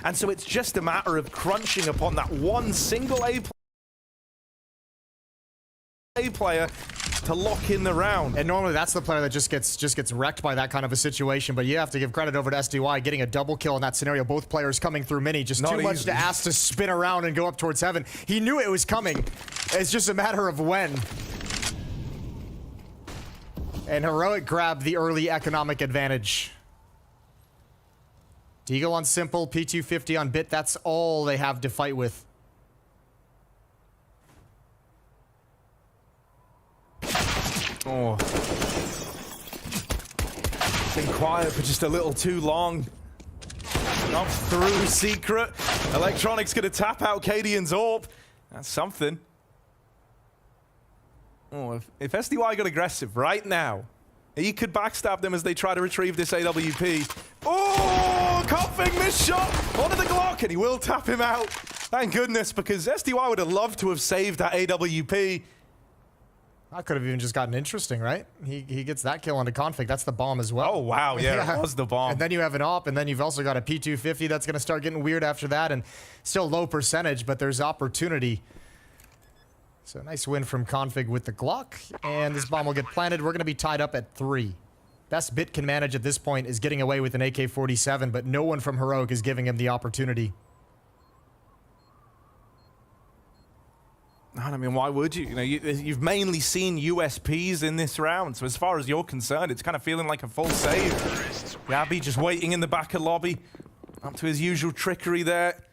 And so it's just a matter of crunching upon that one single A player to lock in the round. And normally that's the player that just gets wrecked by that kind of a situation, but you have to give credit over to SDY getting a double kill in that scenario. Both players coming through mini, just too much to ask to spin around and go up towards heaven. He knew it was coming. It's just a matter of when. And Heroic grabbed the early economic advantage. Deagle on Simple, P250 on Bit, that's all they have to fight with. Oh. Been quiet for just a little too long. Not through Secret. Electronic's gonna tap out Cadian's AWP. That's something. Oh, if SDY got aggressive right now, he could backstab them as they try to retrieve this AWP. Oh, Config missed shot onto the Glock, and he will tap him out. Thank goodness, because SDY would have loved to have saved that AWP. That could have even just gotten interesting, right? He gets that kill onto Config. That's the bomb as well. Oh, wow. Yeah, that was the bomb. And then you have an AWP, and then you've also got a P250 that's going to start getting weird after that, and still low percentage, but there's opportunity. So nice win from Config with the Glock, and this bomb will get planted. We're going to be tied up at 3. Best Bit can manage at this point is getting away with an AK-47, but no one from Heroic is giving him the opportunity. I mean, why would you? You know, you've mainly seen USPs in this round, so as far as you're concerned, it's kind of feeling like a full save. Yabi just waiting in the back of lobby, up to his usual trickery there.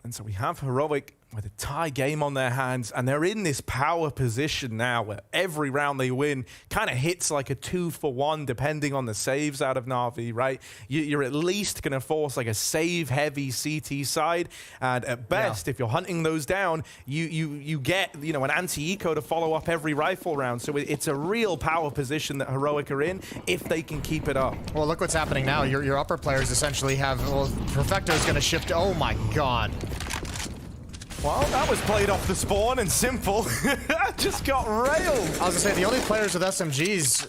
And so we have Heroic with a tie game on their hands, and they're in this power position now where every round they win kind of hits like a 2-for-1 depending on the saves out of Na'Vi, right? You're at least going to force like a save-heavy CT side, and at best, if you're hunting those down, you get, you know, an anti-eco to follow up every rifle round. So it's a real power position that Heroic are in if they can keep it up. Well, look what's happening now. Your upper players essentially have, well, Perfecto's going to shift. Oh my god. Well, that was played off the spawn and Simple just got railed. I was gonna say the only players with SMGs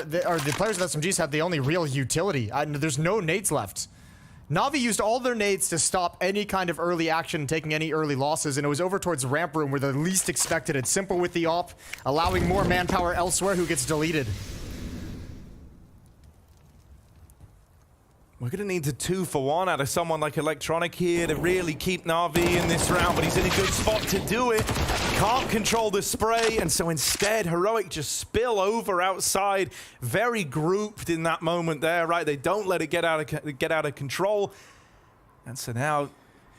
the players with SMGs had the only real utility. There's no nades left. Na'Vi used all their nades to stop any kind of early action, taking any early losses, and it was over towards ramp room where the least expected it. Simple with the AWP, allowing more manpower elsewhere who gets deleted. We're going to need a 2-for-1 out of someone like Electronic here to really keep Na'Vi in this round, but he's in a good spot to do it. Can't control the spray, and so instead, Heroic just spill over outside. Very grouped in that moment there, right? They don't let it get out of control. And so now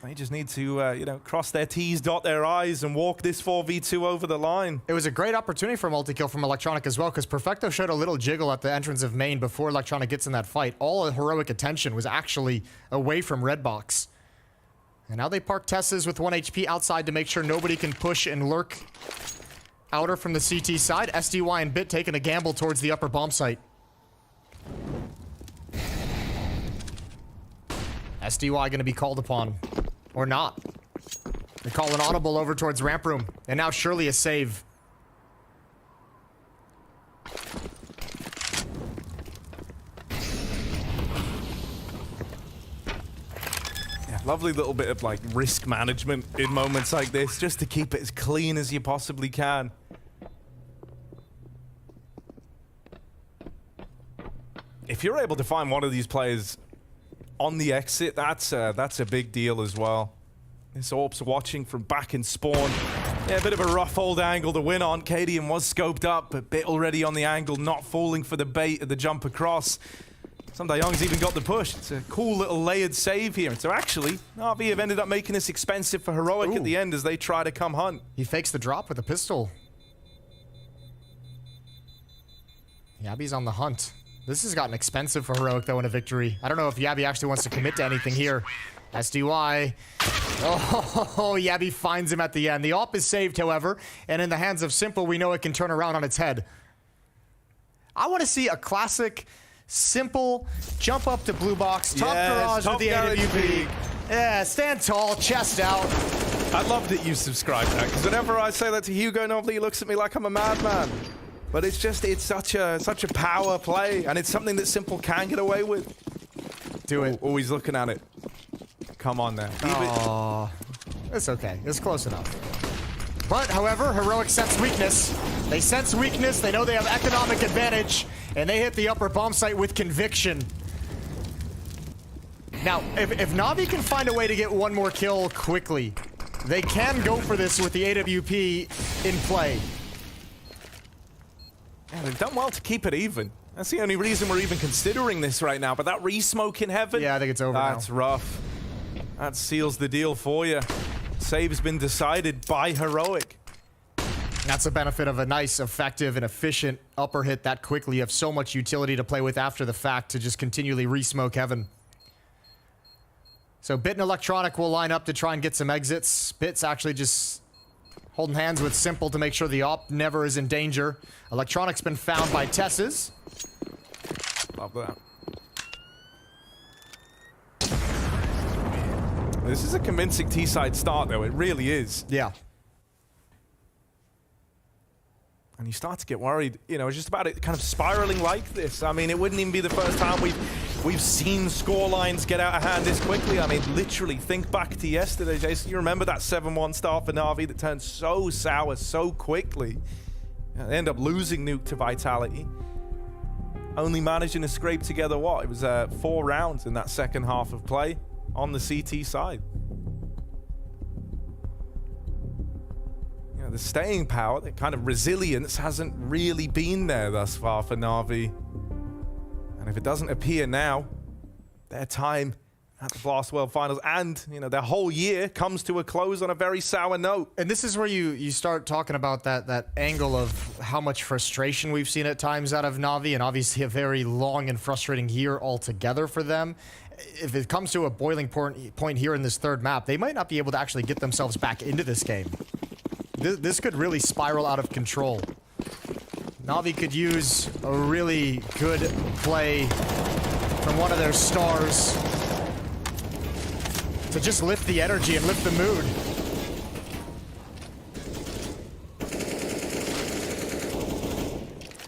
they just need to, you know, cross their T's, dot their I's, and walk this 4v2 over the line. It was a great opportunity for a multi-kill from Electronic as well, because Perfecto showed a little jiggle at the entrance of main before Electronic gets in that fight. All Heroic attention was actually away from Redbox. And now they park Tessas with 1 HP outside to make sure nobody can push and lurk outer from the CT side. SDY and Bit taking a gamble towards the upper bomb site. SDY going to be called upon. Or not. They call an audible over towards ramp room. And now surely a save. Yeah, lovely little bit of like risk management in moments like this, just to keep it as clean as you possibly can. If you're able to find one of these players on the exit, that's a big deal as well. This AWP's watching from back in spawn. Yeah, a bit of a rough old angle to win on. Cadian was scoped up, but Bit already on the angle, not falling for the bait of the jump across. Young's even got the push. It's a cool little layered save here. And so actually, Na'Vi have ended up making this expensive for Heroic at the end as they try to come hunt. He fakes the drop with a pistol. Yabi's on the hunt. This has gotten expensive for Heroic, though, in a victory. I don't know if Yabi actually wants to commit to anything here. SDY. Oh, Yabi finds him at the end. The AWP is saved, however, and in the hands of Simple, we know it can turn around on its head. I want to see a classic, Simple, jump up to blue box, top garage with the AWP. Yeah, stand tall, chest out. I love that you subscribe to that, because whenever I say that to Hugo, normally he looks at me like I'm a madman. But it's just, it's such a power play, and it's something that Simple can get away with. do it. Oh, he's looking at it. Come on now. Oh, it's okay. It's close enough. But, however, Heroic sense weakness. They sense weakness. They know they have economic advantage. And they hit the upper bomb site with conviction. Now, if Navi can find a way to get one more kill quickly, they can go for this with the AWP in play. Yeah, they've done well to keep it even. That's the only reason we're even considering this right now. But that re-smoke in heaven? Yeah, I think it's over now. That's rough. That seals the deal for you. Save's been decided by Heroic. That's the benefit of a nice, effective, and efficient upper hit that quickly. You have so much utility to play with after the fact to just continually re-smoke heaven. So Bit and Electronic will line up to try and get some exits. Bit's actually just holding hands with Simple to make sure the op never is in danger. Electronic's been found by Tess's. Love that. This is a convincing T-side start, though. It really is. Yeah. And you start to get worried, you know, just about it kind of spiraling like this. I mean, it wouldn't even be the first time we've seen score lines get out of hand this quickly. I mean, literally, think back to yesterday, Jason. You remember that 7-1 start for Navi that turned so sour so quickly? They end up losing Nuke to Vitality. Only managing to scrape together what? It was 4 rounds in that second half of play on the CT side. You know, the staying power, the kind of resilience hasn't really been there thus far for Navi. And if it doesn't appear now, their time at the Blast World Finals and, you know, their whole year comes to a close on a very sour note. And this is where you start talking about that angle of how much frustration we've seen at times out of Navi, and obviously a very long and frustrating year altogether for them. If it comes to a boiling point here in this third map, they might not be able to actually get themselves back into this game. This could really spiral out of control. Navi could use a really good play from one of their stars to just lift the energy and lift the mood.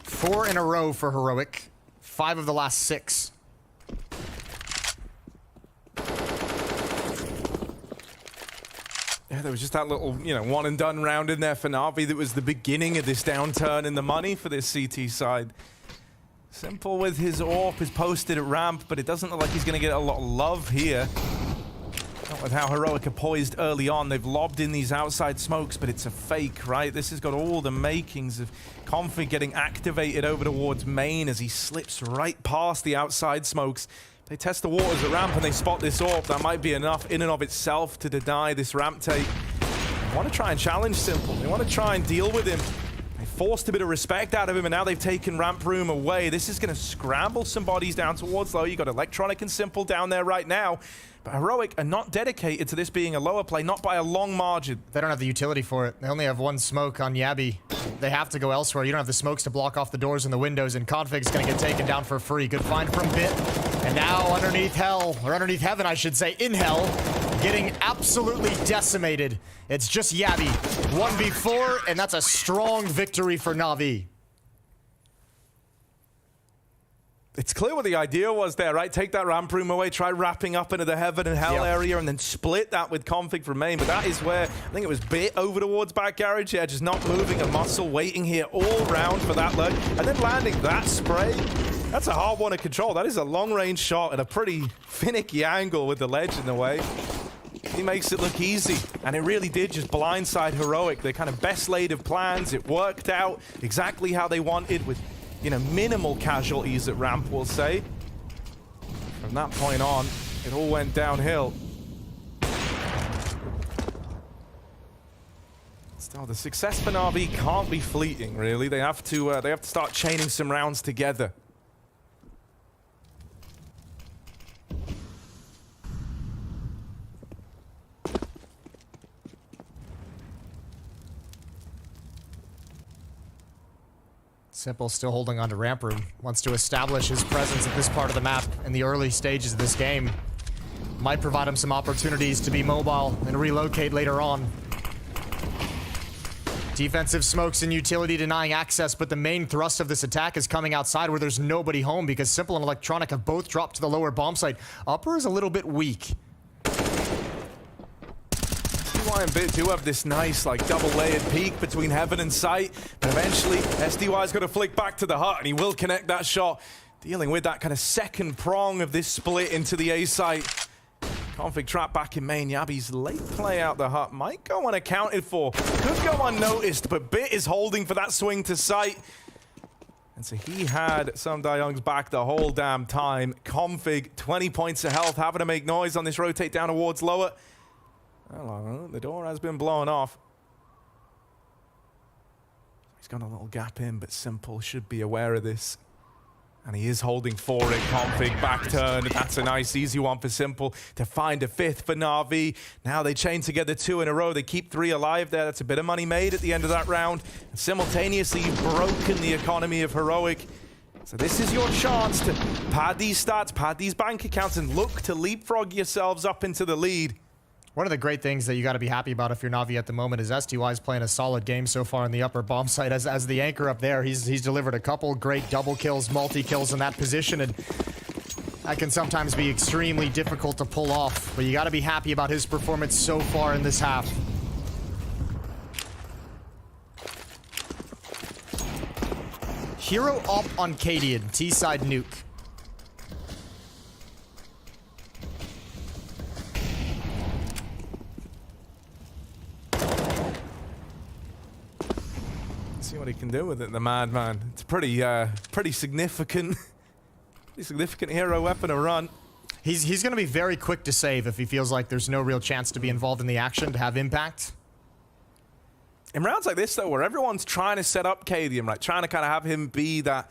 Four in a row for Heroic. 5 of the last 6. Yeah, there was just that little, you know, one and done round in there for Navi that was the beginning of this downturn in the money for this CT side. Simple with his AWP is posted at ramp, but it doesn't look like he's going to get a lot of love here. Not with how Heroic are poised early on. They've lobbed in these outside smokes, but it's a fake, right? This has got all the makings of Config getting activated over towards main as he slips right past the outside smokes. They test the waters at ramp and they spot this AWP. That might be enough in and of itself to deny this ramp take. They want to try and challenge Simple. They want to try and deal with him. They forced a bit of respect out of him, and now they've taken ramp room away. This is going to scramble some bodies down towards low. You got Electronic and Simple down there right now. But Heroic are not dedicated to this being a lower play, not by a long margin. They don't have the utility for it. They only have 1 smoke on DHABI. They have to go elsewhere. You don't have the smokes to block off the doors and the windows, and Config's going to get taken down for free. Good find from Bit. And now underneath hell, or underneath heaven, I should say, in hell, getting absolutely decimated. It's just DHABI. 1v4, and that's a strong victory for Navi. It's clear what the idea was there, right? Take that ramp room away, try wrapping up into the heaven and hell area, and then split that with Config from main. But that is where, I think it was Bit over towards back garage. Yeah, just not moving a muscle, waiting here all round for that lurk, and then landing that spray. That's a hard one to control. That is a long-range shot at a pretty finicky angle with the ledge in the way. He makes it look easy, and it really did just blindside Heroic. Their kind of best laid of plans. It worked out exactly how they wanted with, you know, minimal casualties at ramp, we'll say. From that point on, it all went downhill. Still, the success for Navi can't be fleeting, really. They have to start chaining some rounds together. Simple still holding on to ramp room. Wants to establish his presence at this part of the map in the early stages of this game. Might provide him some opportunities to be mobile and relocate later on. Defensive smokes and utility denying access, but the main thrust of this attack is coming outside where there's nobody home because Simple and Electronic have both dropped to the lower bomb site. Upper is a little bit weak. SDY and Bit do have this nice, like, double-layered peak between heaven and sight, but eventually SDY's got to flick back to the hut, and he will connect that shot, dealing with that kind of second prong of this split into the A site. Config trap back in main. Yabi's late play out the hut might go unaccounted for. Could go unnoticed, but Bit is holding for that swing to sight. And so he had some Young's back the whole damn time. Config, 20 points of health, having to make noise on this rotate down towards lower. Well, the door has been blown off. He's got a little gap in, but Simple should be aware of this. And he is holding for it. Config back turn. That's a nice, easy one for Simple to find a fifth for Na'Vi. Now they chain together 2 in a row. They keep 3 alive there. That's a bit of money made at the end of that round. And simultaneously, you've broken the economy of Heroic. So this is your chance to pad these stats, pad these bank accounts, and look to leapfrog yourselves up into the lead. One of the great things that you got to be happy about if you're Na'Vi at the moment is STY's playing a solid game so far in the upper bomb site. As the anchor up there, he's delivered a couple great double kills, multi-kills in that position, and that can sometimes be extremely difficult to pull off. But you got to be happy about his performance so far in this half. Hero up on Cadian, T-side nuke. See what he can do with it, the madman. It's pretty significant. Pretty significant hero weapon to run. He's going to be very quick to save if he feels like there's no real chance to be involved in the action, to have impact. In rounds like this, though, where everyone's trying to set up Cadian, right, trying to kind of have him be that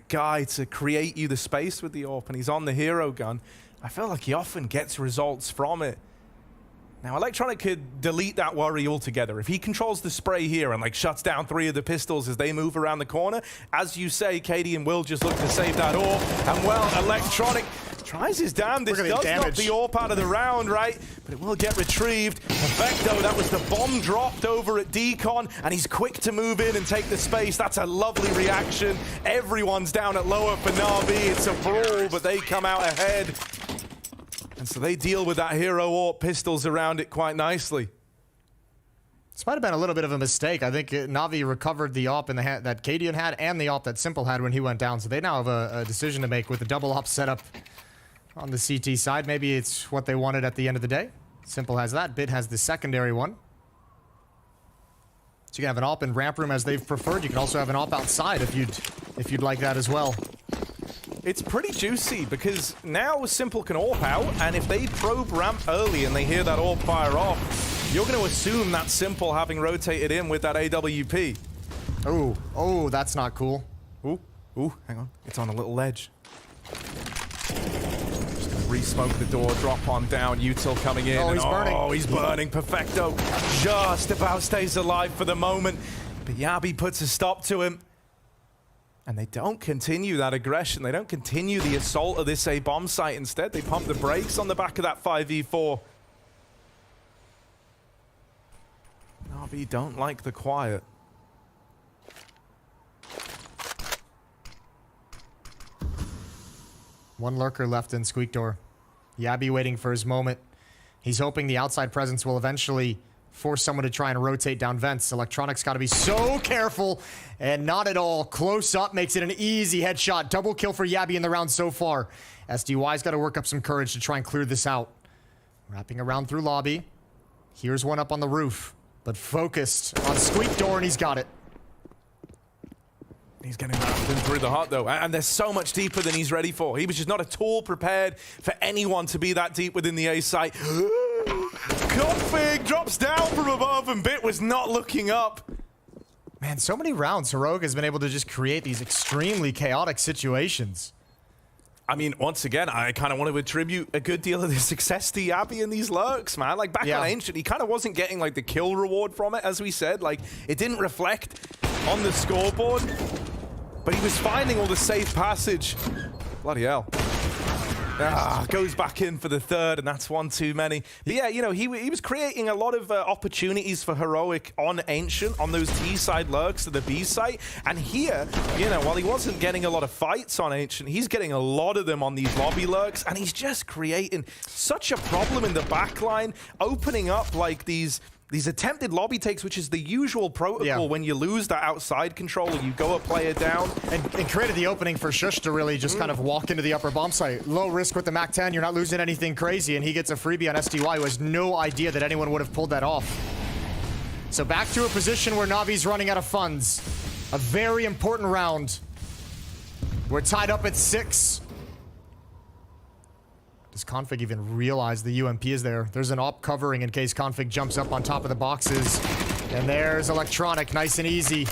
guy to create you the space with the AWP, and he's on the hero gun, I feel like he often gets results from it. Now, Electronic could delete that worry altogether. If he controls the spray here and, like, shuts down 3 of the pistols as they move around the corner, as you say, Cadian will just look to save that AWP. And, well, Electronic tries his damnedest. Does knock the AWP out of the round, right? But it will get retrieved. Perfecto, that was the bomb dropped over at Decon, and he's quick to move in and take the space. That's a lovely reaction. Everyone's down at lower for Na'Vi. It's a brawl, but they come out ahead. And so they deal with that hero AWP pistols around it quite nicely. This might have been a little bit of a mistake. I think Na'Vi recovered the AWP in the that Cadian had and the AWP that Simple had when he went down. So they now have a decision to make with the double AWP setup on the CT side. Maybe it's what they wanted at the end of the day. Simple has that. Bit has the secondary one. So you can have an AWP in ramp room as they've preferred. You can also have an AWP outside if you'd like that as well. It's pretty juicy because now Simple can AWP out, and if they probe ramp early and they hear that AWP fire off, you're going to assume that Simple having rotated in with that AWP. Oh, that's not cool. Ooh, hang on. It's on a little ledge. Just going to re-smoke the door, drop on down, Util coming in. Oh, he's burning. Oh, he's burning. Perfecto just about stays alive for the moment, but Yabi puts a stop to him. And they don't continue that aggression. They don't continue the assault of this A bomb site. Instead, they pump the brakes on the back of that 5v4. Na'Vi don't like the quiet. One lurker left in Squeak Door. Yabi waiting for his moment. He's hoping the outside presence will eventually force someone to try and rotate down vents. Electronic's got to be so careful, and not at all. Close up makes it an easy headshot. Double kill for Yabi in the round so far. SDY's got to work up some courage to try and clear this out. Wrapping around through lobby. Here's one up on the roof, but focused on Squeak Door, and he's got it. He's getting wrapped in through the heart, though, and they're so much deeper than he's ready for. He was just not at all prepared for anyone to be that deep within the A site. Config drops down from above, and Bit was not looking up. Man, so many rounds Heroic has been able to just create these extremely chaotic situations. I mean, once again, I kind of want to attribute a good deal of the success to Yabi in these lurks, man. Like, back on Ancient, he kind of wasn't getting, like, the kill reward from it, as we said. Like, it didn't reflect on the scoreboard, but he was finding all the safe passage. Bloody hell. Goes back in for the third, and that's one too many. But yeah, you know, he was creating a lot of opportunities for Heroic on Ancient, on those T-side lurks to the B site. And here, you know, while he wasn't getting a lot of fights on Ancient, he's getting a lot of them on these lobby lurks, and he's just creating such a problem in the backline, opening up like these attempted lobby takes, which is the usual protocol when you lose that outside control and you go a player down. And created the opening for Shush to really just kind of walk into the upper bomb site. Low risk with the MAC-10, you're not losing anything crazy, and he gets a freebie on SDY, who has no idea that anyone would have pulled that off. So back to a position where Navi's running out of funds. A very important round. We're tied up at 6. Does Config even realize the UMP is there? There's an op covering in case Config jumps up on top of the boxes. And there's Electronic, nice and easy.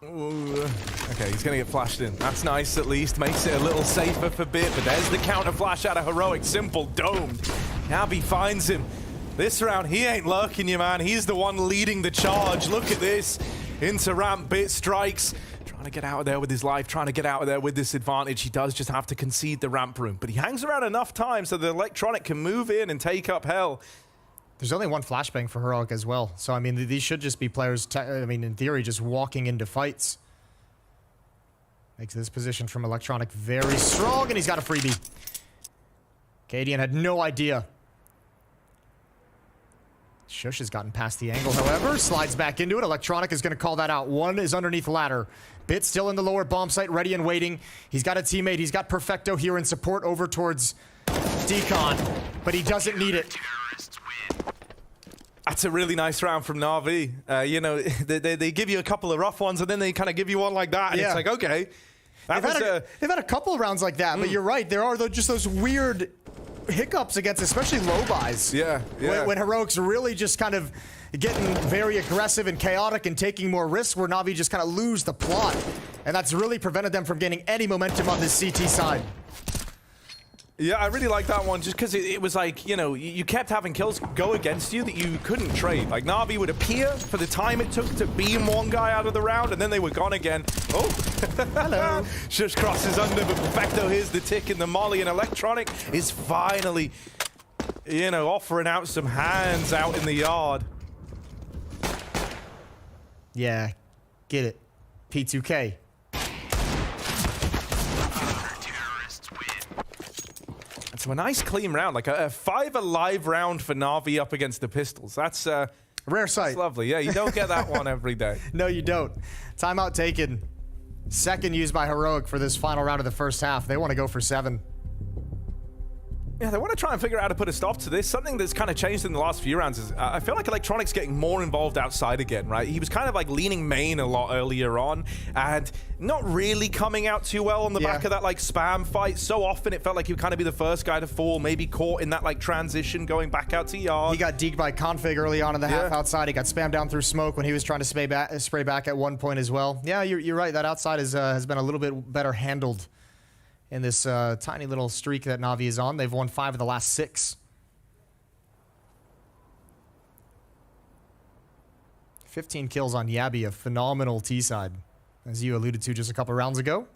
Ooh. Okay, he's gonna get flashed in. That's nice, at least. Makes it a little safer for Bit, but there's the counter flash out of Heroic. Simple, domed. Navi finds him. This round, he ain't lurking you, man. He's the one leading the charge. Look at this. Into ramp, Bit strikes. Trying to get out of there with his life, trying to get out of there with this advantage. He does just have to concede the ramp room, but he hangs around enough time so the Electronic can move in and take up hell. There's only one flashbang for Heroic as well. So, I mean, these should just be players, I mean, in theory, just walking into fights. Makes this position from Electronic very strong, and he's got a freebie. Cadian had no idea. Shush has gotten past the angle, however. Slides back into it. Electronic is going to call that out. One is underneath ladder. Bit still in the lower bomb site, ready and waiting. He's got a teammate. He's got Perfecto here in support over towards Decon, but he doesn't need it. That's a really nice round from Navi. You know, they give you a couple of rough ones, and then they kind of give you one like that, and it's like, okay. They've had a couple of rounds like that, but you're right. There are just those weird hiccups against especially low buys. Yeah. When Heroic's really just kind of getting very aggressive and chaotic and taking more risks, where Navi just kind of lose the plot. And that's really prevented them from gaining any momentum on this CT side. Yeah, I really like that one just because it was like, you know, you kept having kills go against you that you couldn't trade. Like, Navi would appear for the time it took to beam one guy out of the round, and then they were gone again. Oh, hello. Shush crosses under, but Perfecto here's the tick in the molly, and Electronic is finally, you know, offering out some hands out in the yard. Yeah, get it. P2K. So a nice clean round, like a 5 alive round for Navi up against the Pistols. That's rare sight. That's lovely. Yeah, you don't get that one every day. No, you don't. Timeout taken. Second used by Heroic for this final round of the first half. They want to go for 7. Yeah, they want to try and figure out how to put a stop to this. Something that's kind of changed in the last few rounds is I feel like Electronic's getting more involved outside again, right? He was kind of like leaning main a lot earlier on and not really coming out too well on the back of that like spam fight. So often it felt like he would kind of be the first guy to fall, maybe caught in that like transition going back out to yard. He got deked by Config early on in the half outside. He got spammed down through smoke when he was trying to spray back at one point as well. Yeah, you're right. That outside has been a little bit better handled in this tiny little streak that Navi is on. They've won 5 of the last 6. 15 kills on DHABI, a phenomenal T-side, as you alluded to just a couple rounds ago.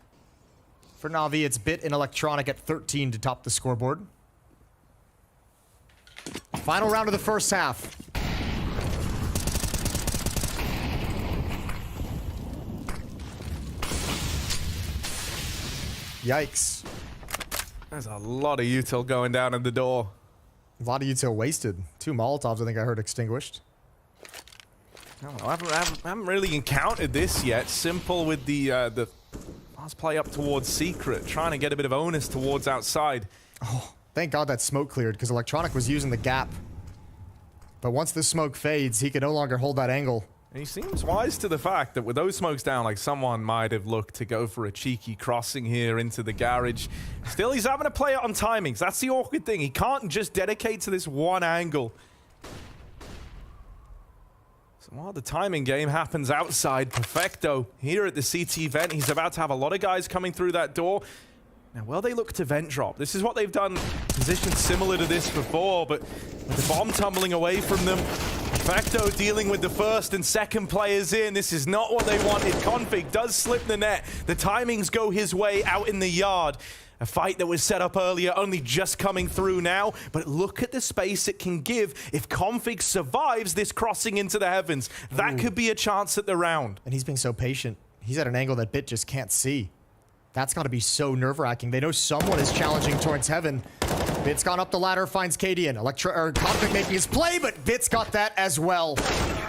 For Navi, it's Bit and Electronic at 13 to top the scoreboard. Final round of the first half. Yikes. There's a lot of util going down in the door. A lot of util wasted. 2 Molotovs I think I heard extinguished. I haven't really encountered this yet. Simple with the last play up towards Secret, trying to get a bit of onus towards outside. Oh, thank God that smoke cleared, because Electronic was using the gap. But once the smoke fades, he can no longer hold that angle. And he seems wise to the fact that with those smokes down, like someone might have looked to go for a cheeky crossing here into the garage. Still, he's having to play it on timings. That's the awkward thing. He can't just dedicate to this one angle. So while the timing game happens outside, Perfecto here at the CT vent. He's about to have a lot of guys coming through that door. Now, will they look to vent drop? This is what they've done, positions similar to this before, but with the bomb tumbling away from them, Perfecto dealing with the first and second players in. This is not what they wanted. Config does slip the net. The timings go his way out in the yard. A fight that was set up earlier, only just coming through now. But look at the space it can give if Config survives this crossing into the heavens. That could be a chance at the round. And he's being so patient. He's at an angle that Bit just can't see. That's got to be so nerve-wracking. They know someone is challenging towards heaven. Bit's gone up the ladder, finds Cadian. Config making his play, but Bit's got that as well.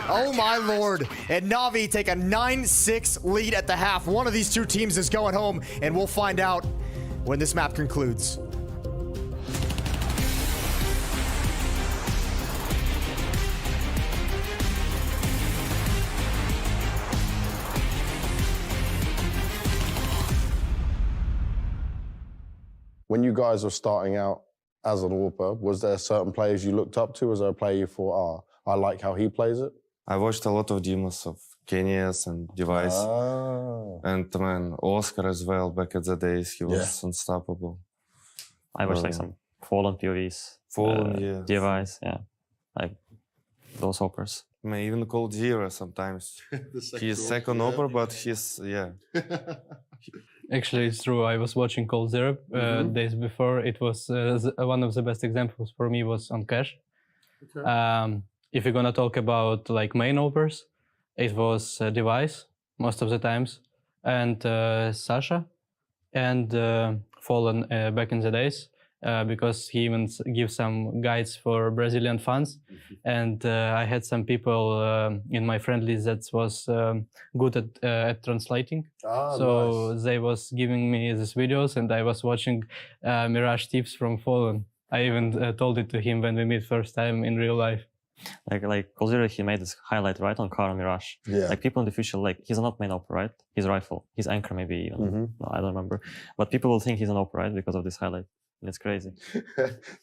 Oh my lord. And Navi take a 9-6 lead at the half. One of these two teams is going home, and we'll find out when this map concludes. When you guys were starting out as an AWPer, was there certain players you looked up to? Was there a player you thought, I like how he plays it? I watched a lot of demos of Kenias and Device. And man, Oscar as well, back at the days, he was unstoppable. I watched like some Fallen POVs. Fallen, yeah. Device, yeah. Like those hoppers. Man, even Cold Zero sometimes. He's second opera, but he's, Actually, it's true. I was watching Cold Zero days before. It was one of the best examples for me was on Cash. Okay. If you're gonna talk about like main opers, it was Device most of the times, and Sasha, and Fallen back in the days, because he even gives some guides for Brazilian fans, and I had some people in my friend list that was good at translating. So nice. They was giving me these videos, and I was watching Mirage tips from Fallen. I even told it to him when we meet first time in real life. Like Colzero, he made this highlight right on Car Mirage. Yeah. Like people in the future, like he's not main op, right? He's rifle, he's anchor maybe even. No, I don't remember. But people will think he's an op, right? Because of this highlight. It's crazy.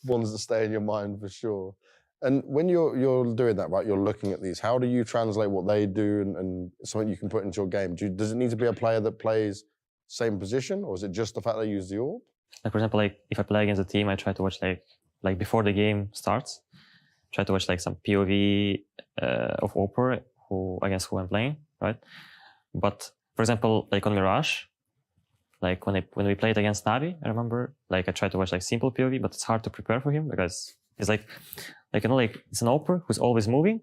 Ones that stay in your mind for sure. And when you're doing that, right? You're looking at these. How do you translate what they do and something you can put into your game? Does it need to be a player that plays same position, or is it just the fact they use the AWP? Like for example, like if I play against a team, I try to watch like before the game starts. Try to watch like some POV of Opera against who I'm playing, right? But for example, like on Mirage, like when we played against Navi, I remember like I tried to watch like simple POV, but it's hard to prepare for him because it's like you know, like it's an Opera who's always moving,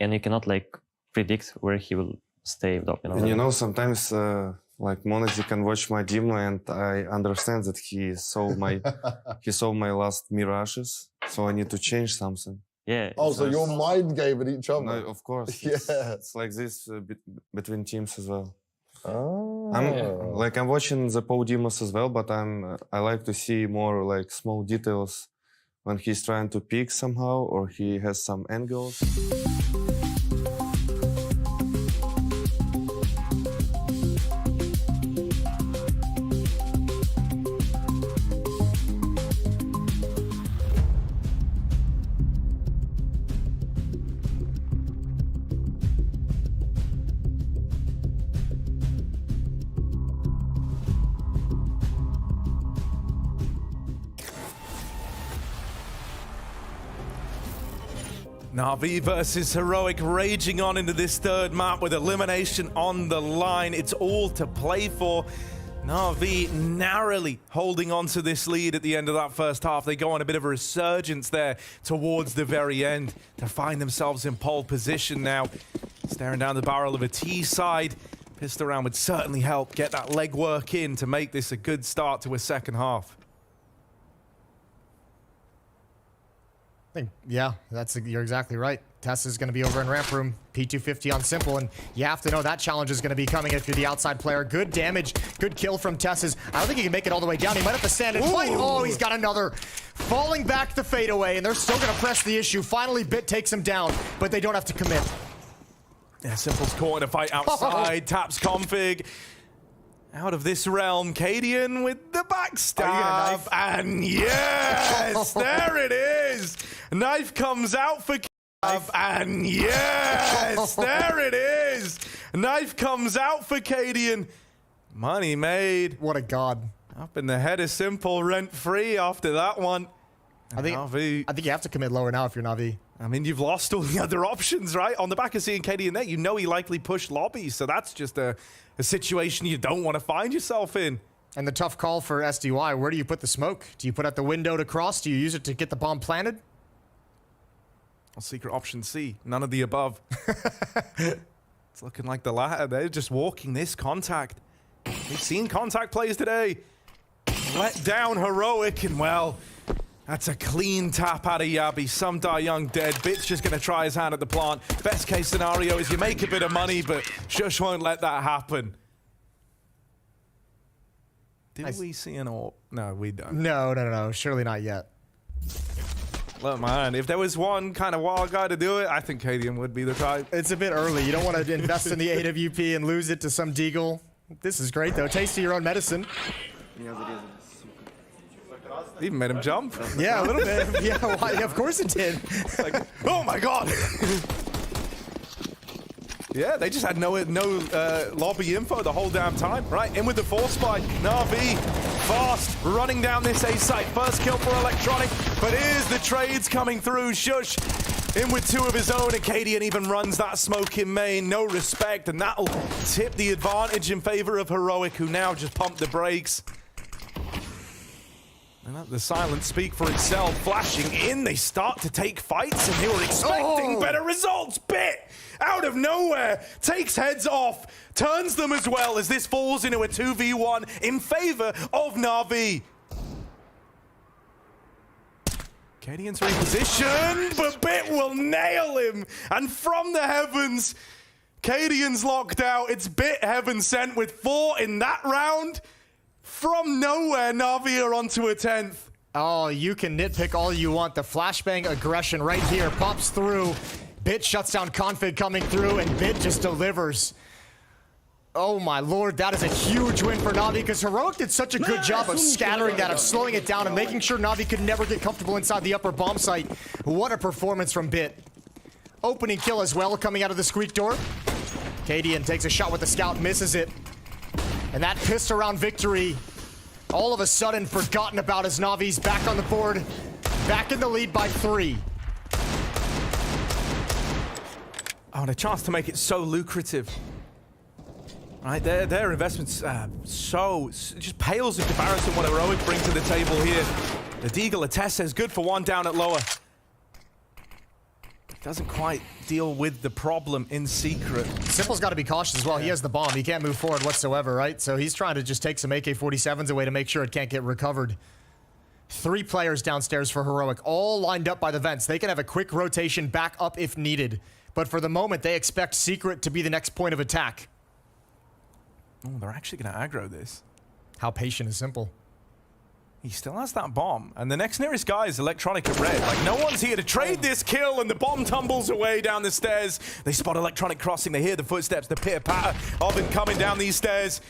and you cannot like predict where he will stay. You know, and you know, sometimes like Monazy can watch my demo, and I understand that he saw my last Mirages, so I need to change something. Yeah. Oh, so you're mind gaming each other? No, of course. Yeah. It's like this between teams as well. Oh. I'm watching the Poe demos as well, but I like to see more like small details when he's trying to peek somehow or he has some angles. Navi versus Heroic raging on into this third map with elimination on the line. It's all to play for. Navi narrowly holding on to this lead at the end of that first half. They go on a bit of a resurgence there towards the very end to find themselves in pole position now. Staring down the barrel of a T side. Pissed around would certainly help get that legwork in to make this a good start to a second half. Yeah, you're exactly right. Tessa's going to be over in ramp room, P250 on simple, and you have to know that challenge is going to be coming if you're the outside player. Good damage, good kill from Tessa's. I don't think he can make it all the way down. He might have to stand and fight. Oh, he's got another. Falling back the fadeaway, and they're still going to press the issue. Finally, Bit takes him down, but they don't have to commit. Yeah, Simple's caught in a fight outside, taps Config. Out of this realm, Cadian with the backstab, and yes, there it is. Knife comes out for Cadian, and yes, there it is. Knife comes out for Cadian. Money made. What a god. Up in the head of Simple, rent free after that one. I think you have to commit lower now if you're Navi. I mean, you've lost all the other options, right? On the back of seeing KD in there, you know he likely pushed lobby, so that's just a situation you don't want to find yourself in. And the tough call for SDY, where do you put the smoke? Do you put out the window to cross? Do you use it to get the bomb planted? Well, secret option C, none of the above. It's looking like the latter. They're just walking this contact. We've seen contact plays today. Let down Heroic, and well, that's a clean tap out of Yabi. Some die young dead. Bit's just going to try his hand at the plant. Best case scenario is you make a bit of money, but Shush won't let that happen. Did we see an AWP? No, we don't. No. Surely not yet. Look, man, if there was one kind of wild guy to do it, I think Cadian would be the type. It's a bit early. You don't want to invest in the AWP and lose it to some deagle. This is great, though. Taste of your own medicine. Even made him jump. Yeah, a little bit. Yeah, why? Of course it did. Like, oh my god! Yeah, they just had no lobby info the whole damn time. Right, in with the force spike. Na'Vi, fast, running down this A site. First kill for Electronic, but here's the trades coming through. Shush in with 2 of his own. Acadian even runs that smoke in main. No respect, and that'll tip the advantage in favor of Heroic, who now just pumped the brakes. And let the silence speak for itself. Flashing in, they start to take fights, and they were expecting better results. Bit out of nowhere takes heads off, turns them as well as this falls into a 2v1 in favor of Na'Vi. Cadian's repositioned, but Bit will nail him. And from the heavens, Cadian's locked out. It's Bit heaven sent with 4 in that round. From nowhere, Na'Vi are onto a 10th. Oh, you can nitpick all you want. The flashbang aggression right here pops through. Bit shuts down config coming through, and Bit just delivers. Oh my lord, that is a huge win for Na'Vi, because Heroic did such a good job of scattering that, of slowing it down, and making sure Na'Vi could never get comfortable inside the upper bomb site. What a performance from Bit. Opening kill as well coming out of the squeak door. Cadian takes a shot with the scout, misses it. And that pissed around victory, all of a sudden forgotten about as Navi's back on the board, back in the lead by 3. Oh, and a chance to make it so lucrative. Right, their investments just pales in comparison what Heroic bring to the table here. The Deagle Attest says good for 1 down at lower. Doesn't quite deal with the problem in secret. Simple's got to be cautious as well. He has the bomb. He can't move forward whatsoever, right? So he's trying to just take some AK-47s away to make sure it can't get recovered. 3 players downstairs for Heroic, all lined up by the vents. They can have a quick rotation back up if needed. But for the moment, they expect secret to be the next point of attack. Oh, they're actually going to aggro this. How patient is Simple? He still has that bomb, and the next nearest guy is Electronic at red. Like, no one's here to trade this kill, and the bomb tumbles away down the stairs. They spot Electronic crossing. They hear the footsteps, the pitter-patter of him coming down these stairs.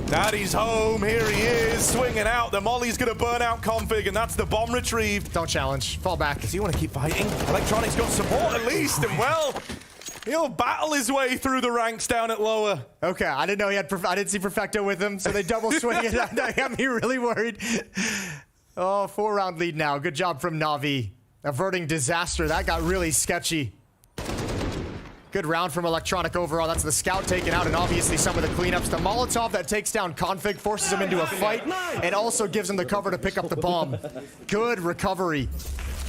Daddy's home. Here he is, swinging out. The molly's going to burn out config, and that's the bomb retrieved. Don't challenge. Fall back. Does he want to keep fighting? Electronic's got support at least, and well, he'll battle his way through the ranks down at lower. Okay, I didn't know he had. I didn't see Perfecto with him, so they double swing it. That got me really worried. Oh, 4-round lead now. Good job from Na'Vi, averting disaster. That got really sketchy. Good round from Electronic overall. That's the scout taken out, and obviously some of the cleanups. The Molotov that takes down config forces him into a fight, and also gives him the cover to pick up the bomb. Good recovery,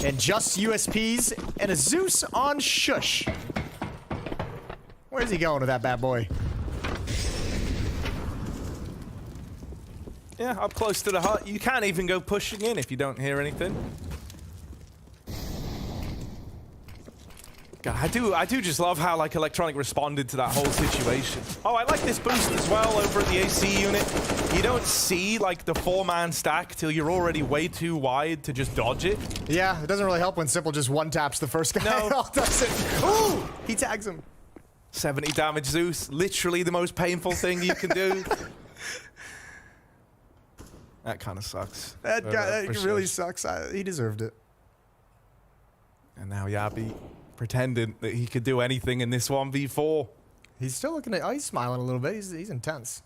and just USPs and a Zeus on Shush. Where's he going with that bad boy? Yeah, up close to the hut. You can't even go pushing in if you don't hear anything. God, I do just love how like Electronic responded to that whole situation. Oh, I like this boost as well over at the AC unit. You don't see like the 4-man stack till you're already way too wide to just dodge it. Yeah, it doesn't really help when Simple just one-taps the first guy. No. Does it? Ooh, he tags him. 70 damage Zeus, literally the most painful thing you can do. That kind of sucks. That really sucks. He deserved it. And now Yabi pretending that he could do anything in this 1v4. He's still looking at... Oh, he's smiling a little bit. He's intense.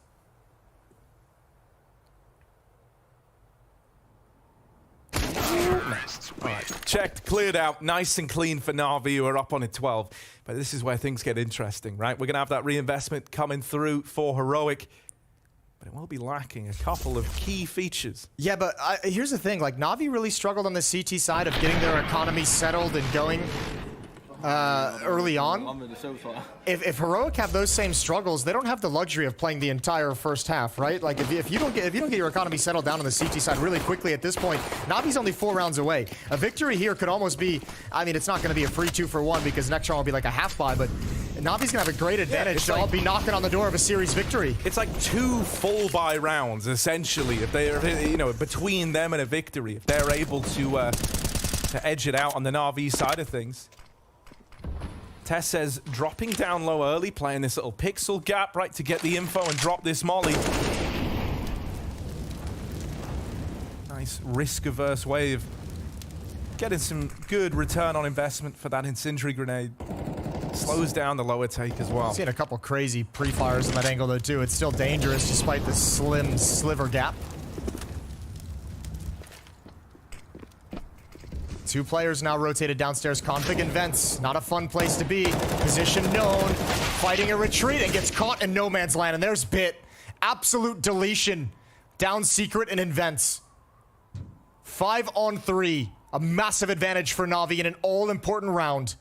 No. All right, checked, cleared out, nice and clean for Na'Vi, who are up on a 12. But this is where things get interesting, right? We're going to have that reinvestment coming through for Heroic, but it will be lacking a couple of key features. Yeah, but here's the thing. Like, Na'Vi really struggled on the CT side of getting their economy settled and going early on. If Heroic have those same struggles, they don't have the luxury of playing the entire first half, right? Like, if you don't get your economy settled down on the CT side really quickly at this point, Navi's only 4 rounds away. A victory here could almost be, I mean, it's not going to be a free 2-for-1 because next round will be like a half buy, but Navi's going to have a great advantage to be knocking on the door of a series victory. It's like 2 full buy rounds, essentially, if they're, you know, between them and a victory, if they're able to edge it out on the Na'Vi side of things. Tess says, dropping down low early, playing this little pixel gap, right, to get the info and drop this molly. Nice risk-averse way of getting some good return on investment for that incendiary grenade. Slows down the lower take as well. Seeing a couple crazy pre-fires in that angle, though, too. It's still dangerous despite the slim sliver gap. 2 players now rotated downstairs. Config and Vents. Not a fun place to be. Position known. Fighting a retreat and gets caught in no man's land. And there's Bit. Absolute deletion. Down secret and in Vents. 5 on 3. A massive advantage for Na'Vi in an all-important round.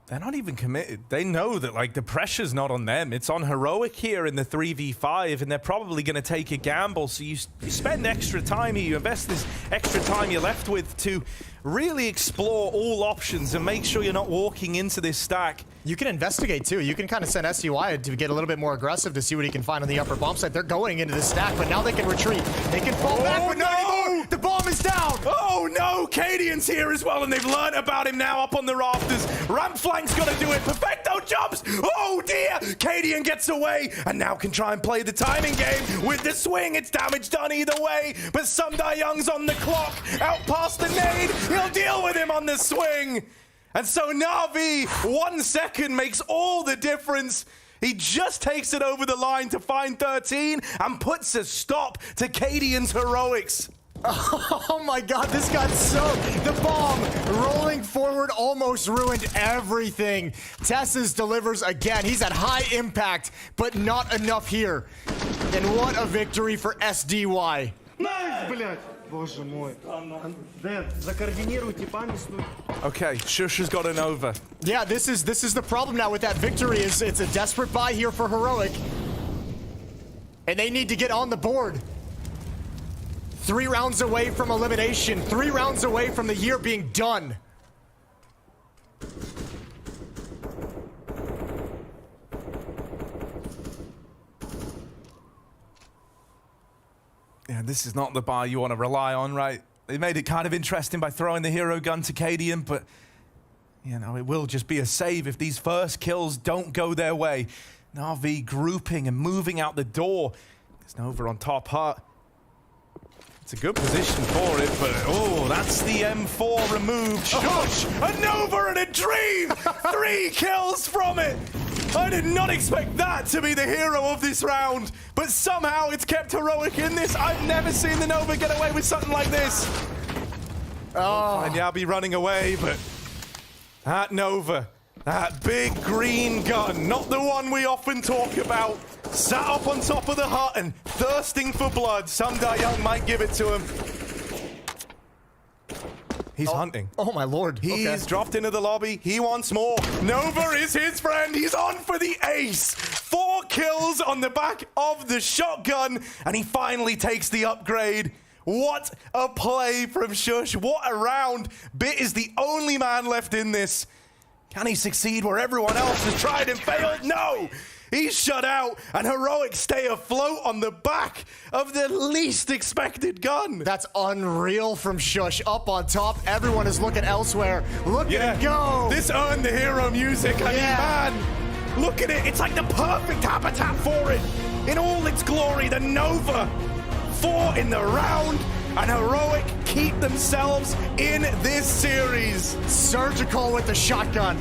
They're not even committed. They know that, like, the pressure's not on them. It's on Heroic here in the 3v5, and they're probably going to take a gamble. So you spend extra time here. You invest this extra time you're left with to really explore all options and make sure you're not walking into this stack. You can investigate, too. You can kind of send SUI to get a little bit more aggressive to see what he can find on the upper bomb site. They're going into the stack, but now they can retreat. They can fall back, but not anymore. The bomb is down. Oh, no. Cadian's here as well, and they've learned about him now up on the rafters. Ramp flank's got to do it. Perfecto jumps. Oh, dear. Cadian gets away and now can try and play the timing game with the swing. It's damage done either way, but Sumda Young's on the clock. Out past the nade. He'll deal with him on the swing. And so Na'Vi, 1 second makes all the difference. He just takes it over the line to find 13 and puts a stop to Cadian's heroics. Oh my god, this got soaked. The bomb rolling forward almost ruined everything. Tess's delivers again. He's at high impact, but not enough here. And what a victory for SDY. Okay, Shush has got an over. Yeah, this is the problem now with that victory. Is it's a desperate buy here for Heroic. And they need to get on the board. 3 rounds away from elimination. 3 rounds away from the year being done. Yeah, this is not the bar you want to rely on, right? They made it kind of interesting by throwing the hero gun to Cadian, but, you know, it will just be a save if these first kills don't go their way. Na'Vi grouping and moving out the door. There's Nova on top hut. It's a good position for it, but, oh, that's the M4 removed. Shush! A Nova and a dream! 3 kills from it! I did not expect that to be the hero of this round, but somehow it's kept Heroic in this. I've never seen the Nova get away with something like this. Oh, and Yabi running away, but that Nova, that big green gun, not the one we often talk about, sat up on top of the hut and thirsting for blood. Sumda Young might give it to him. He's hunting. Oh my lord. He's dropped into the lobby. He wants more. Nova is his friend. He's on for the ace. 4 kills on the back of the shotgun, and he finally takes the upgrade. What a play from Shush. What a round. Bit is the only man left in this. Can he succeed where everyone else has tried and failed? No. He's shut out, and Heroic stay afloat on the back of the least expected gun. That's unreal from Shush. Up on top, everyone is looking elsewhere. Look at it go. This earned the hero music. I mean, man, look at it. It's like the perfect habitat for it. In all its glory, the Nova. 4 in the round, and Heroic keep themselves in this series. Surgical with the shotgun.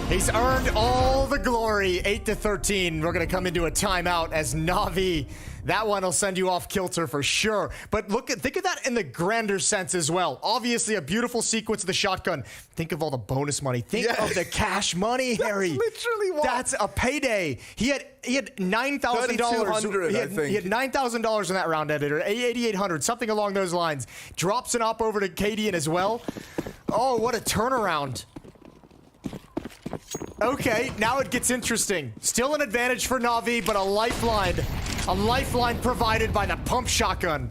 He's earned all the glory. 8-13. We're going to come into a timeout as Navi. That one will send you off kilter for sure. But think of that in the grander sense as well. Obviously, a beautiful sequence of the shotgun. Think of all the bonus money. Think of the cash money, Harry. That's literally what. That's a payday. He had $9,000. $3,200, I think. He had $9,000 in that round editor. 8,800, something along those lines. Drops an op over to Cadian as well. Oh, what a turnaround. Okay, now it gets interesting. Still an advantage for Navi, but a lifeline. A lifeline provided by the pump shotgun.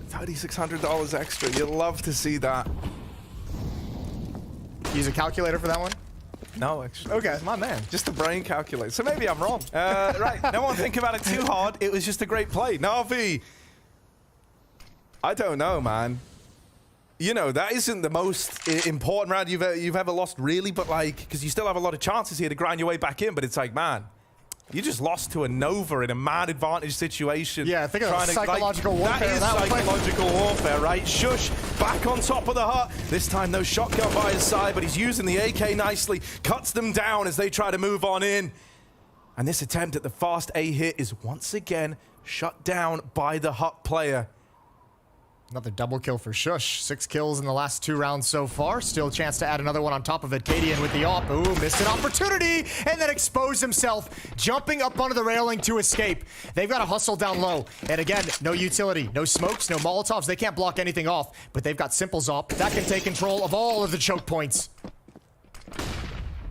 $3,600 extra. You'll love to see that. Use a calculator for that one? No, actually. Okay, my man. Just a brain calculator. So maybe I'm wrong. Right. No one think about it too hard. It was just a great play. Navi. I don't know, man. You know, that isn't the most important round you've ever lost, really, but like, because you still have a lot of chances here to grind your way back in, but it's like, man, you just lost to a Nova in a mad advantage situation. Yeah, think of psychological warfare. That is psychological warfare, right? Shush, back on top of the hut. This time, no shotgun by his side, but he's using the AK nicely, cuts them down as they try to move on in. And this attempt at the fast A hit is once again shut down by the hut player. Another double kill for Shush. 6 kills in the last 2 rounds so far. Still a chance to add another one on top of it. Cadian with the op. Ooh, missed an opportunity and then exposed himself, jumping up onto the railing to escape. They've got to hustle down low. And again, no utility, no smokes, no Molotovs. They can't block anything off, but they've got Simple's op. That can take control of all of the choke points.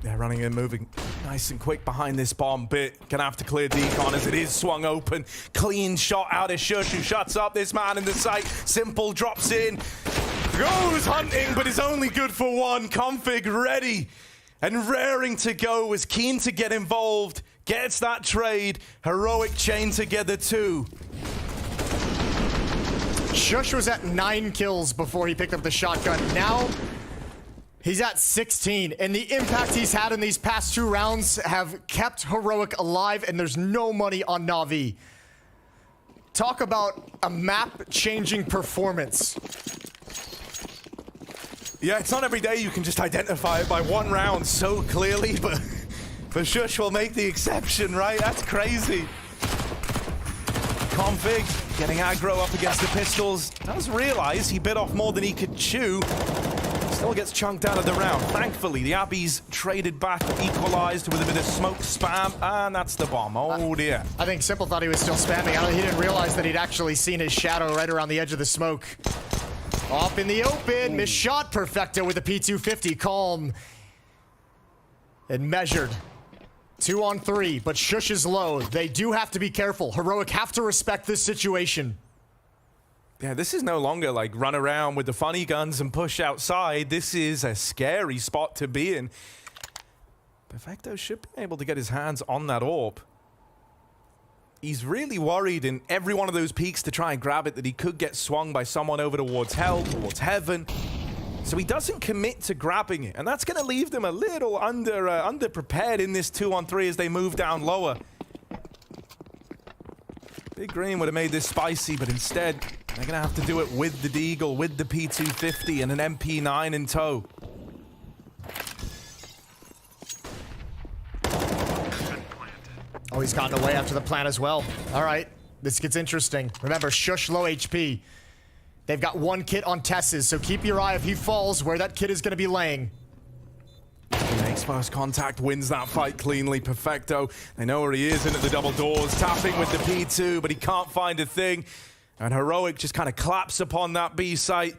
They're running in, moving nice and quick behind this bomb bit. Gonna have to clear decon as it is swung open. Clean shot out of Shush, who shuts up this man in the sight. Simple drops in, goes hunting, but is only good for one. Config ready and raring to go, was keen to get involved. Gets that trade. Heroic chain together too. Shush was at 9 kills before he picked up the shotgun. Now, he's at 16, and the impact he's had in these past 2 rounds have kept Heroic alive, and there's no money on Navi. Talk about a map-changing performance. Yeah, it's not every day you can just identify it by 1 round so clearly, but Shush will make the exception, right? That's crazy. Config getting aggro up against the pistols. Does realize he bit off more than he could chew. Still gets chunked out of the round. Thankfully, the Abbies traded back, equalized with a bit of smoke spam, and that's the bomb. Oh dear. I think Simple thought he was still spamming. He didn't realize that he'd actually seen his shadow right around the edge of the smoke. Off in the open, missed shot. Perfecto with a P250. Calm and measured. 2 on 3, but Shush is low. They do have to be careful. Heroic have to respect this situation. Yeah, this is no longer like run around with the funny guns and push outside. This is a scary spot to be in. Perfecto should be able to get his hands on that orb. He's really worried in every one of those peaks to try and grab it that he could get swung by someone over towards hell, towards heaven. So he doesn't commit to grabbing it, and that's going to leave them a little underprepared in this 2 on 3 as they move down lower. Big Green would have made this spicy, but instead, they're going to have to do it with the Deagle, with the P250 and an MP9 in tow. Oh, he's gotten away after the plant as well. All right, this gets interesting. Remember, Shush low HP. They've got 1 kit on Tess's, so keep your eye if he falls where that kit is going to be laying. He makes first contact, wins that fight cleanly. Perfecto. They know where he is in at the double doors, tapping with the P2, but he can't find a thing. And Heroic just kind of claps upon that B site.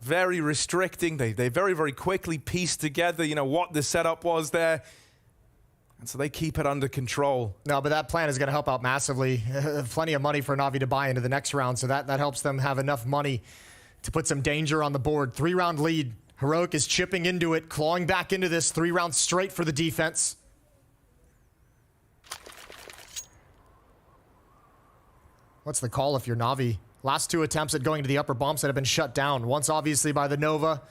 Very restricting. They very, very quickly piece together, you know, what the setup was there. And so they keep it under control. No, but that plan is going to help out massively. Plenty of money for Navi to buy into the next round, so that helps them have enough money to put some danger on the board. 3-round lead. Heroic is chipping into it, clawing back into this. 3 rounds straight for the defense. What's the call if you're Navi? Last 2 attempts at going to the upper bomb site have been shut down. Once obviously by the Nova.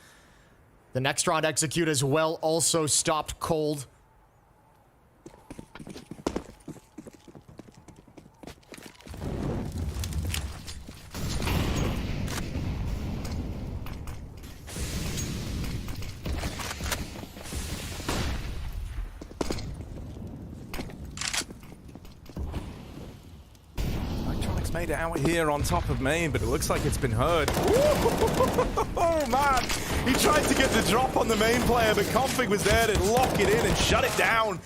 The next round execute as well, also stopped cold. right out here on top of main, but it looks like it's been heard. Oh, man. He tried to get the drop on the main player, but Config was there to lock it in and shut it down.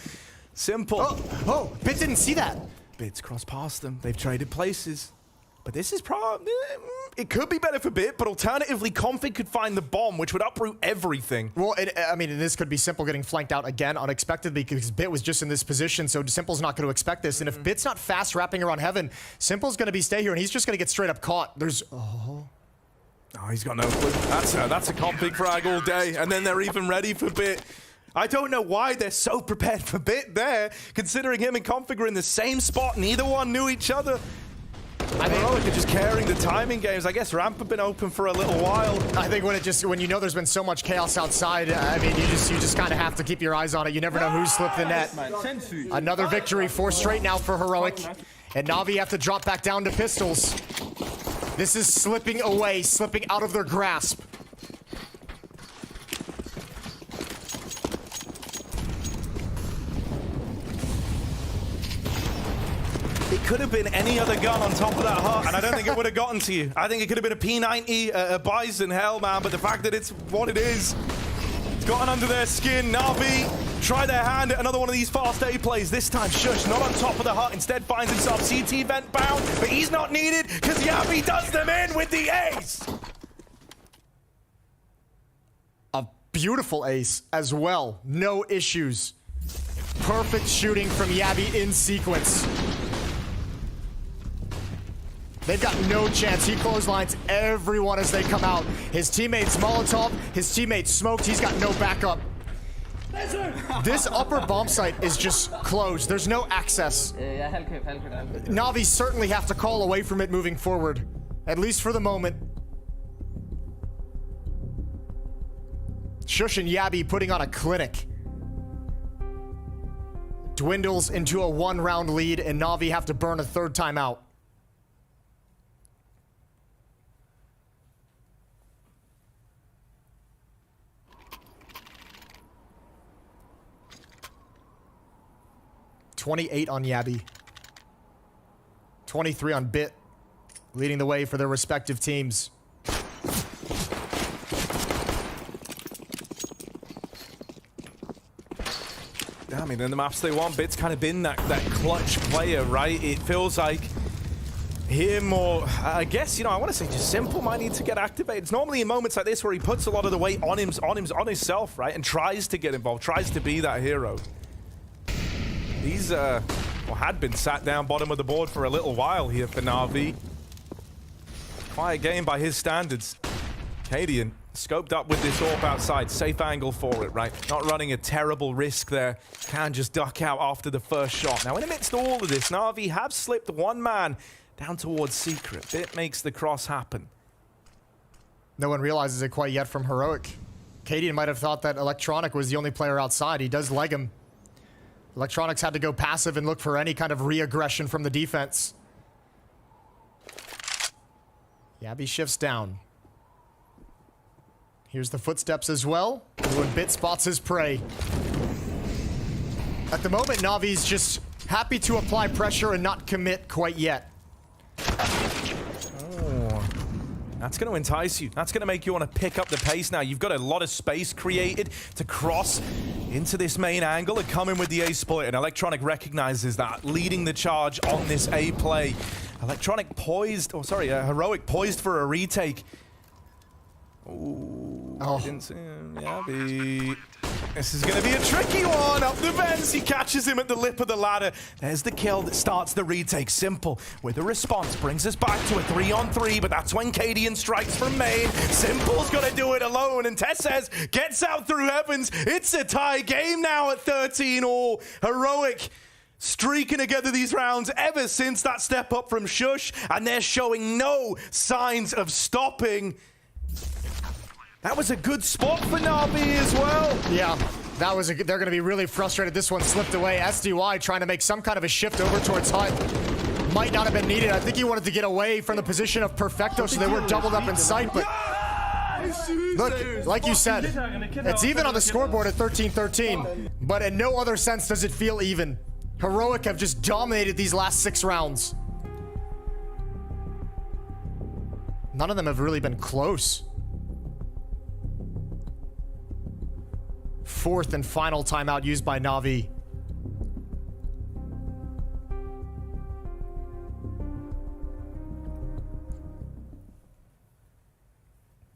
Simple. Oh, Bit didn't see that. Bit's crossed past them. They've traded places. But this is probably... It could be better for Bit, but alternatively, Config could find the bomb, which would uproot everything. Well, I mean, this could be Simple getting flanked out again unexpectedly because Bit was just in this position, so Simple's not going to expect this. And if Bit's not fast wrapping around Heaven, Simple's going to be stay here, and he's just going to get straight up caught. There's... Oh, he's got no clue. That's a Config frag all day, and then they're even ready for Bit. I don't know why they're so prepared for Bit there, considering him and Config are in the same spot, neither one knew each other. I think they're just carrying the timing games. I guess ramp have been open for a little while. I think when you know there's been so much chaos outside, I mean, you just kind of have to keep your eyes on it. You never know who's slipped the net. Another victory, 4 straight now for Heroic. And Navi have to drop back down to pistols. This is slipping away, slipping out of their grasp. It could have been any other gun on top of that hut, and I don't think it would have gotten to you. I think it could have been a P90, a Bison, hell, man, but the fact that it's what it is, it's gotten under their skin. Navi try their hand at another one of these fast A plays. This time, Shush, not on top of the hut, instead finds himself CT vent bound, but he's not needed because Yabi does them in with the ace. A beautiful ace as well, no issues. Perfect shooting from Yabi in sequence. They've got no chance. He clotheslines everyone as they come out. His teammates Molotov, his teammates smoked. He's got no backup. This upper bomb site is just closed. There's no access. Navi certainly have to call away from it moving forward, at least for the moment. Shush and Yabi putting on a clinic. Dwindles into a 1-round lead, and Navi have to burn a 3rd time out. $28 on Yabi. 23 on Bit, leading the way for their respective teams. I mean, in the maps they want, Bit's kind of been that clutch player, right? It feels like him or, I guess, you know, I want to say just Simple might need to get activated. It's normally in moments like this where he puts a lot of the weight on himself, right? And tries to get involved, tries to be that hero. He's, had been sat down bottom of the board for a little while here for Navi. Quiet game by his standards. Cadian scoped up with this AWP outside. Safe angle for it, right? Not running a terrible risk there. Can just duck out after the first shot. Now, in amidst all of this, Navi have slipped one man down towards Secret. Bit makes the cross happen. No one realizes it quite yet from Heroic. Cadian might have thought that Electronic was the only player outside. He does leg him. Electronics had to go passive and look for any kind of re-aggression from the defense. Yabi shifts down. Here's the footsteps as well. When Bit spots his prey. At the moment, Navi's just happy to apply pressure and not commit quite yet. That's going to entice you. That's going to make you want to pick up the pace now. You've got a lot of space created to cross into this main angle and come in with the A split. And Electronic recognizes that, leading the charge on this A play. Electronic poised, Heroic poised for a retake. Ooh, I didn't see him. Yabi. This is going to be a tricky one. Up the vents, he catches him at the lip of the ladder. There's the kill that starts the retake. Simple with a response brings us back to a 3-on-3, but that's when Cadian strikes from main. Simple's got to do it alone, and Tessez gets out through Heavens. It's a tie game now at 13-all. Heroic streaking together these rounds ever since that step up from Shush, and they're showing no signs of stopping. That was a good spot for Navi as well. Yeah, that was they're going to be really frustrated. This one slipped away. SDY trying to make some kind of a shift over towards Hut. Might not have been needed. I think he wanted to get away from the position of Perfecto so they weren't doubled up in sight. But look, like you said, it's even on the scoreboard at 13-13. But in no other sense does it feel even. Heroic have just dominated these last 6 rounds. None of them have really been close. Fourth and final timeout used by Navi.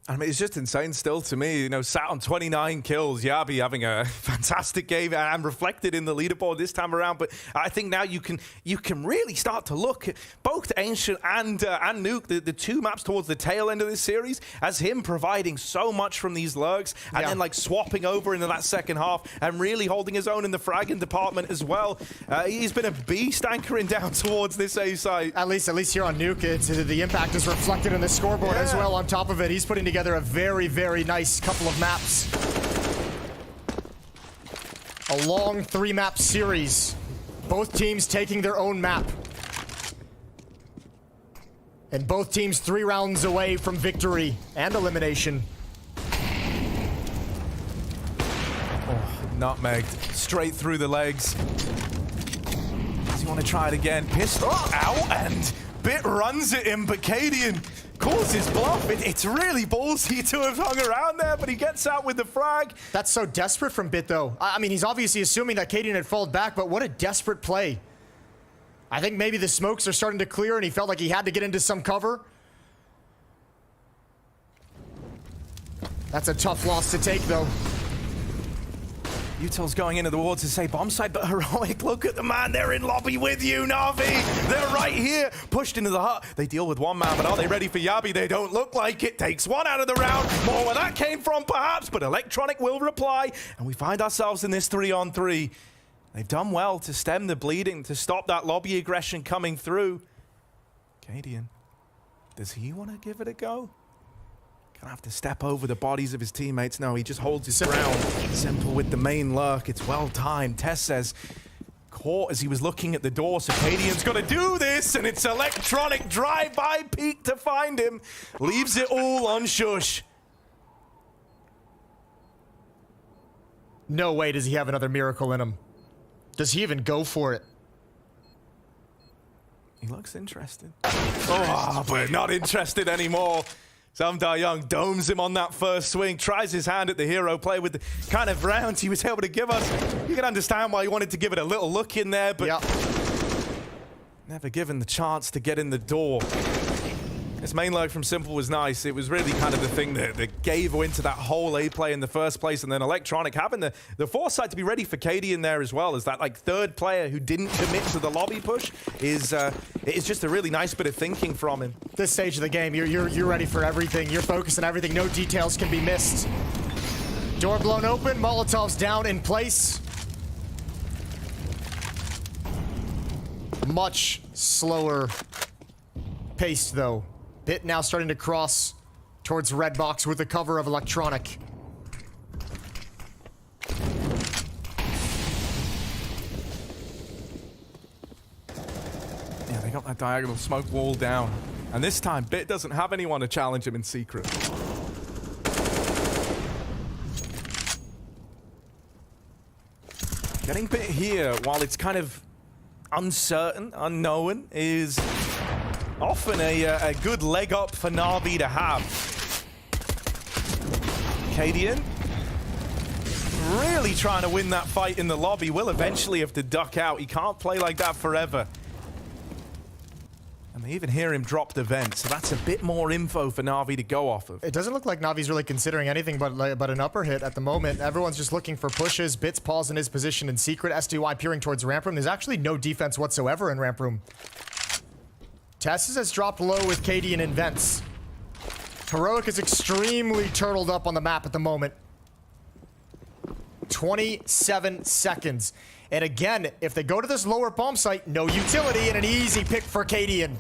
I mean, it's just insane still to me. You know, sat on 29 kills, Yabi having a fantastic game and reflected in the leaderboard this time around. But I think now you can really start to look at both Ancient and Nuke, the two maps towards the tail end of this series, as him providing so much from these lurks and then like swapping over into that second half and really holding his own in the fragging department as well. He's been a beast anchoring down towards this A site. At least here on Nuke, the impact is reflected in the scoreboard as well. On top of it, he's putting together a very, very nice couple of maps. A long 3-map series. Both teams taking their own map. And both teams 3 rounds away from victory and elimination. Oh, nutmegged straight through the legs. Does he want to try it again? Pistol out, and Bit runs at him, but Cadian calls his bluff. It's really ballsy to have hung around there, but he gets out with the frag. That's so desperate from Bit, though. I mean, he's obviously assuming that Cadian had fallen back, but what a desperate play. I think maybe the smokes are starting to clear, and he felt like he had to get into some cover. That's a tough loss to take, though. Utel's going into the wall to say bomb site, but Heroic, look at the man. They're in lobby with you, Navi. They're right here, pushed into the hut. They deal with one man, but are they ready for Yabi? They don't look like it. Takes one out of the round. More where that came from, perhaps, but Electronic will reply, and we find ourselves in this 3-on-3. They've done well to stem the bleeding, to stop that lobby aggression coming through. Cadian, does he want to give it a go? Gonna have to step over the bodies of his teammates. No, he just holds his ground. Simple with the main lurk. It's well timed. Tess says, caught as he was looking at the door, so Cadian's gonna do this, and it's Electronic drive-by peek to find him. Leaves it all on Shush. No way does he have another miracle in him. Does he even go for it? He looks interested. Oh, but not interested anymore. Samdar Young domes him on that first swing, tries his hand at the hero play with the kind of rounds he was able to give us. You can understand why he wanted to give it a little look in there, but never given the chance to get in the door. This main lurk from Simple was nice. It was really kind of the thing that gave into that whole A play in the first place, and then Electronic having the foresight to be ready for Cadian there as well, as that like third player who didn't commit to the lobby push is just a really nice bit of thinking from him. This stage of the game, you're ready for everything. You're focused on everything. No details can be missed. Door blown open. Molotov's down in place. Much slower paced though. Bit now starting to cross towards red box with the cover of Electronic. Yeah, they got that diagonal smoke wall down. And this time, Bit doesn't have anyone to challenge him in secret. Getting Bit here, while it's kind of uncertain, unknown, is often a good leg up for Navi to have. Cadian really trying to win that fight in the lobby. Will eventually have to duck out. He can't play like that forever. And they even hear him drop the vent, so that's a bit more info for Navi to go off of. It doesn't look like Navi's really considering anything but an upper hit at the moment. Everyone's just looking for pushes. Bit's paws in his position in secret. SDY peering towards ramp room. There's actually no defense whatsoever in ramp room. Tessus has dropped low with Cadian in vents. Heroic is extremely turtled up on the map at the moment. 27 seconds. And again, if they go to this lower bomb site, no utility and an easy pick for Cadian.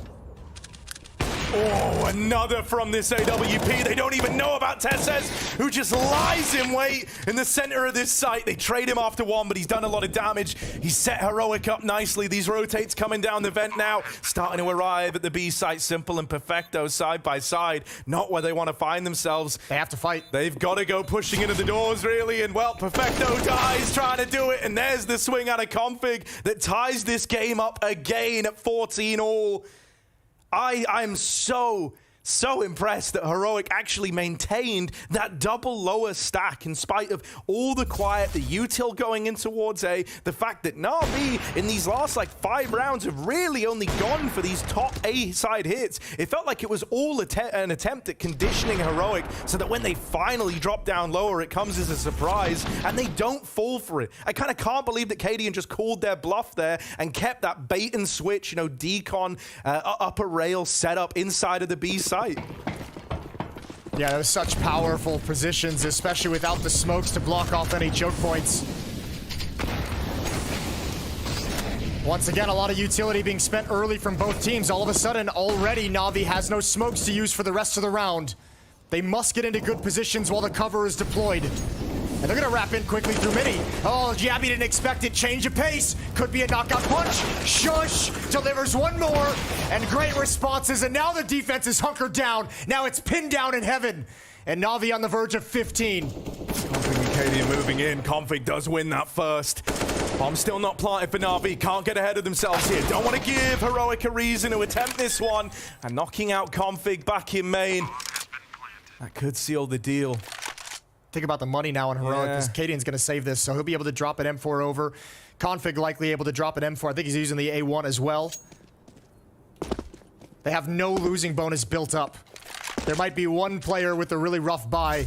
Oh, another from this AWP. They don't even know about Tesses, who just lies in wait in the center of this site. They trade him after one, but he's done a lot of damage. He's set Heroic up nicely. These rotates coming down the vent now, starting to arrive at the B site. Simple and Perfecto side by side. Not where they want to find themselves. They have to fight. They've got to go pushing into the doors, really. And, well, Perfecto dies trying to do it. And there's the swing out of config that ties this game up again at 14 all. I'm so So impressed that Heroic actually maintained that double lower stack in spite of all the quiet, the util going in towards A, the fact that Na'Vi in these last like 5 rounds have really only gone for these top A side hits. It felt like it was all an attempt at conditioning Heroic so that when they finally drop down lower, it comes as a surprise and they don't fall for it. I kind of can't believe that Cadian just called their bluff there and kept that bait and switch, you know, decon upper rail setup inside of the B site. Yeah, those such powerful positions, especially without the smokes to block off any choke points. Once again, a lot of utility being spent early from both teams. All of a sudden, already Navi has no smokes to use for the rest of the round. They must get into good positions while the cover is deployed. And they're gonna wrap in quickly through mini. Oh, DHABI didn't expect it. Change of pace. Could be a knockout punch. Shush delivers one more. And great responses. And now the defense is hunkered down. Now it's pinned down in heaven. And Navi on the verge of 15. Config and Cadian moving in. Config does win that first. Bomb still not planted for Navi. Can't get ahead of themselves here. Don't want to give Heroic a reason to attempt this one. And knocking out Config back in main. That could seal the deal. Think about the money now on Heroic, because Cadian's going to save this, so he'll be able to drop an M4 over. Config likely able to drop an M4. I think he's using the A1 as well. They have no losing bonus built up. There might be one player with a really rough buy,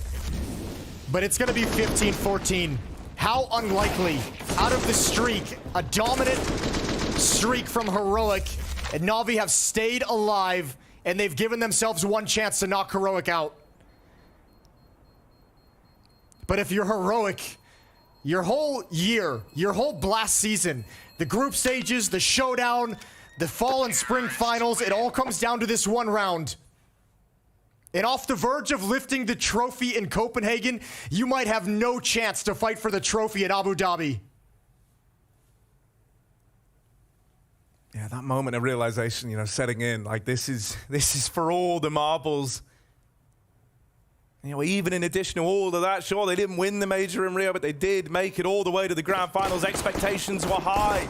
but it's going to be 15-14. How unlikely, out of the streak, a dominant streak from Heroic, and Navi have stayed alive, and they've given themselves one chance to knock Heroic out. But if you're Heroic, your whole year, your whole Blast season, the group stages, the showdown, the fall and spring finals, it all comes down to this one round. And off the verge of lifting the trophy in Copenhagen, you might have no chance to fight for the trophy at Abu Dhabi. Yeah, that moment of realization, you know, setting in, like this is for all the marbles. You know, even in addition to all of that, sure, they didn't win the major in Rio, but they did make it all the way to the grand finals. Expectations were high.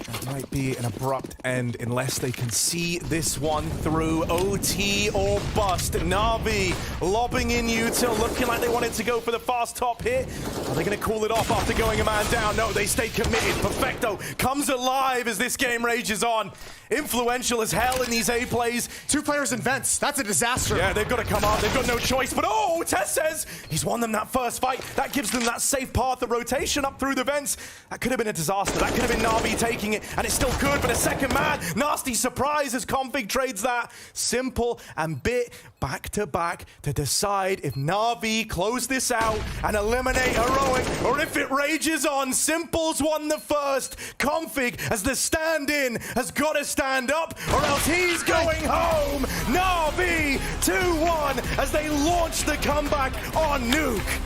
That might be an abrupt end unless they can see this one through. OT or bust. Navi lobbing in util, looking like they wanted to go for the fast top hit. Are they going to cool it off after going a man down? No, they stay committed. Perfecto comes alive as this game rages on. Influential as hell in these A plays. 2 players in vents. That's a disaster. Yeah, they've got to come out. They've got no choice. But oh, Tess says he's won them that first fight. That gives them that safe path of rotation up through the vents. That could have been a disaster. That could have been Navi taking it. And it's still good, but a second man. Nasty surprise as Config trades that. Simple and bit back to back to decide if Navi close this out and eliminate Heroic, or if it rages on. Simple's won the first. Config, as the stand-in, has got to stand up, or else he's going home. Navi 2-1 as they launch the comeback on Nuke.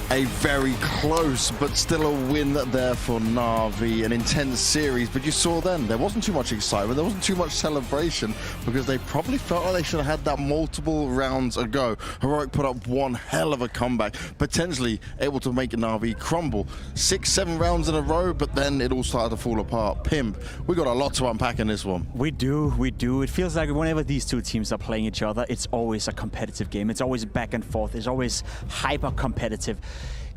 A very close, but still a win there for Na'Vi. An intense series, but you saw then, there wasn't too much excitement, there wasn't too much celebration, because they probably felt like they should have had that multiple rounds ago. Heroic put up one hell of a comeback, potentially able to make Na'Vi crumble. 6-7 rounds in a row, but then it all started to fall apart. Pimp, we got a lot to unpack in this one. We do. It feels like whenever these two teams are playing each other, it's always a competitive game. It's always back and forth. It's always hyper competitive.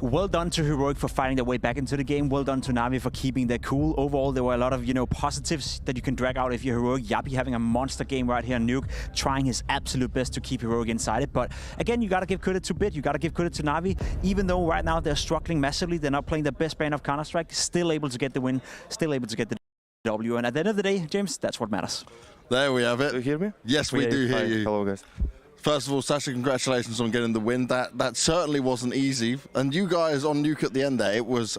Well done to Heroic for fighting their way back into the game. Well done to Navi for keeping their cool. Overall, there were a lot of, positives that you can drag out if you're Heroic. DHABI having a monster game right here on Nuke, trying his absolute best to keep Heroic inside it. But again, you got to give credit to Bit. You got to give credit to Navi. Even though right now they're struggling massively, they're not playing the best brand of Counter-Strike, still able to get the win, still able to get the W. And at the end of the day, James, that's what matters. There we have it. Do you hear me? Yes, we do hear you. Hello, guys. First of all, Sasha, congratulations on getting the win. That certainly wasn't easy. And you guys on Nuke at the end there, it was